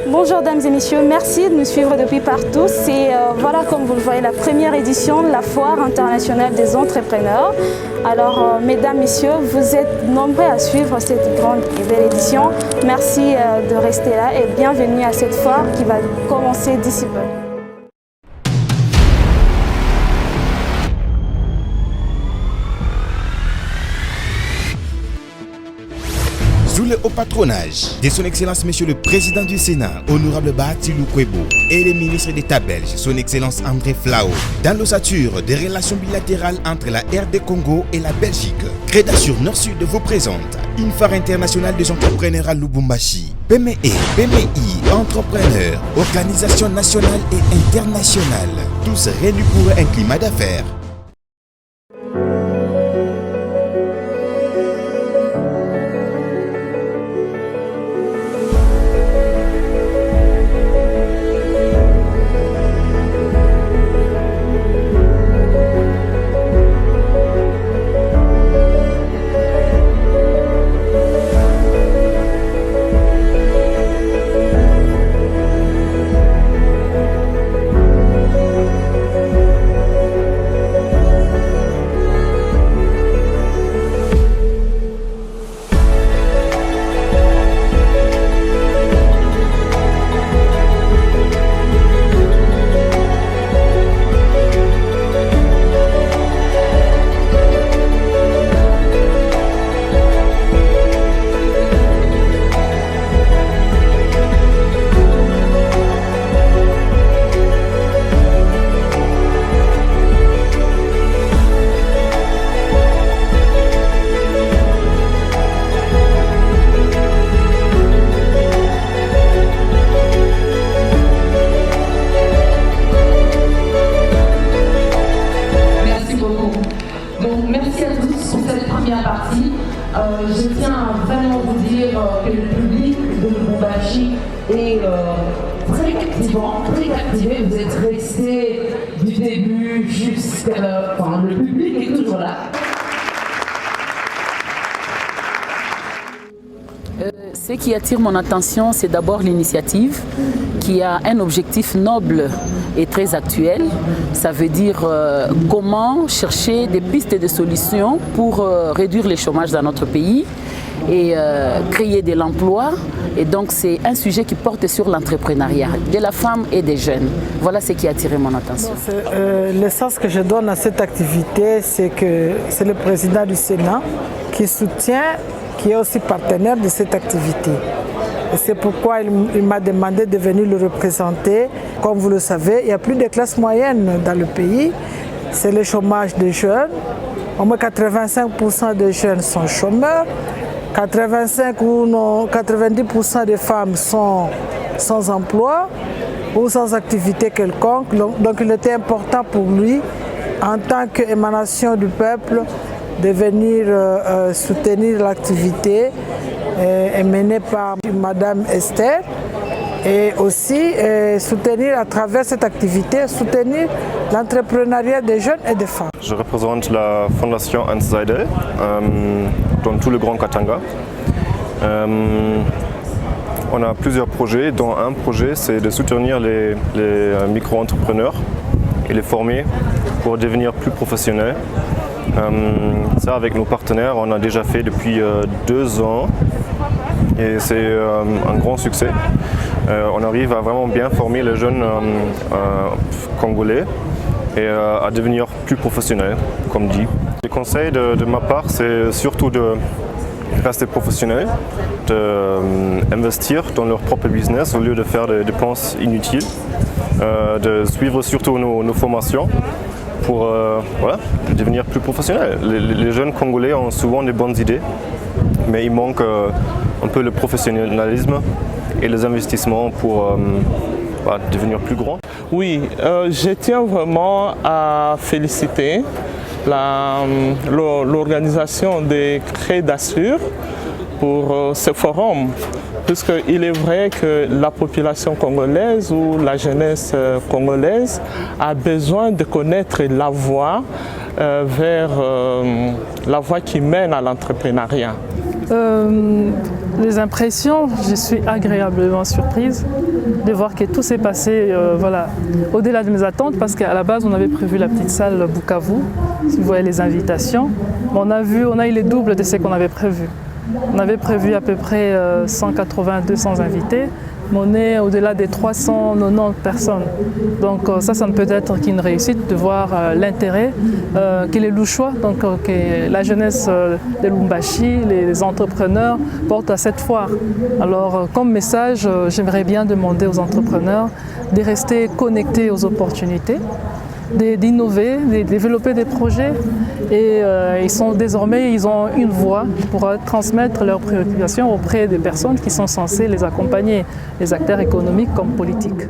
Bonjour dames et messieurs, merci de nous suivre depuis partout. C'est voilà, comme vous le voyez, la première édition de la Foire internationale des entrepreneurs. Alors mesdames, messieurs, vous êtes nombreux à suivre cette grande et belle édition. Merci de rester là et bienvenue à cette foire qui va commencer d'ici peu. Sous le haut patronage de son Excellence Monsieur le Président du Sénat, Honorable Bahatilou Kouebo, et le ministre d'État belge, son Excellence André Flao, dans l'ossature des relations bilatérales entre la RD Congo et la Belgique, Crédasur Nord-Sud vous présente une foire internationale des entrepreneurs à Lubumbashi. PME, PMI, entrepreneurs, organisations nationales et internationales, tous réunis pour un climat d'affaires. Je tiens à vraiment vous dire que le public de Lubumbashi est très captivant, très captivé. Vous êtes restés du début jusqu'à la fin. Le public est toujours là. Ce qui attire mon attention, c'est d'abord l'initiative qui a un objectif noble et très actuel. Ça veut dire comment chercher des pistes de solutions pour réduire le chômage dans notre pays et créer de l'emploi. Et donc c'est un sujet qui porte sur l'entrepreneuriat de la femme et des jeunes. Voilà ce qui a attiré mon attention. L'essence que je donne à cette activité, c'est que c'est le président du Sénat qui soutient, qui est aussi partenaire de cette activité. Et c'est pourquoi il m'a demandé de venir le représenter. Comme vous le savez, il n'y a plus de classe moyenne dans le pays. C'est le chômage des jeunes. Au moins 85% des jeunes sont chômeurs. 85 ou non, 90% des femmes sont sans emploi ou sans activité quelconque. Donc il était important pour lui, en tant qu'émanation du peuple, de venir soutenir l'activité menée par Madame Esther et aussi soutenir à travers cette activité, soutenir l'entrepreneuriat des jeunes et des femmes. Je représente la fondation Hans Seidel dans tout le Grand Katanga. On a plusieurs projets, dont un projet c'est de soutenir les micro-entrepreneurs et les former pour devenir plus professionnels. Ça avec nos partenaires, on a déjà fait depuis 2 ans et c'est un grand succès. On arrive à vraiment bien former les jeunes congolais et à devenir plus professionnels, comme dit. Le conseil de ma part, c'est surtout de rester professionnel, d'investir dans leur propre business au lieu de faire des dépenses inutiles, de suivre surtout nos formations pour voilà, devenir plus professionnel. Les jeunes Congolais ont souvent des bonnes idées, mais il manque un peu le professionnalisme et les investissements pour devenir plus grand. Oui, je tiens vraiment à féliciter l'organisation de Crédasur pour ce forum, puisqu'il est vrai que la population congolaise ou la jeunesse congolaise a besoin de connaître la voie vers la voie qui mène à l'entrepreneuriat. Les impressions, je suis agréablement surprise de voir que tout s'est passé au-delà de mes attentes, parce qu'à la base on avait prévu la petite salle Bukavu, si vous voyez les invitations, on a eu les doubles de ce qu'on avait prévu. On avait prévu à peu près 180-200 invités, mais on est au-delà des 390 personnes. Donc ça ne peut être qu'une réussite de voir l'intérêt que les Louchois, que la jeunesse de Lubumbashi, les entrepreneurs portent à cette foire. Alors comme message, j'aimerais bien demander aux entrepreneurs de rester connectés aux opportunités, d'innover, de développer des projets et ils ont une voix pour transmettre leurs préoccupations auprès des personnes qui sont censées les accompagner, les acteurs économiques comme politiques.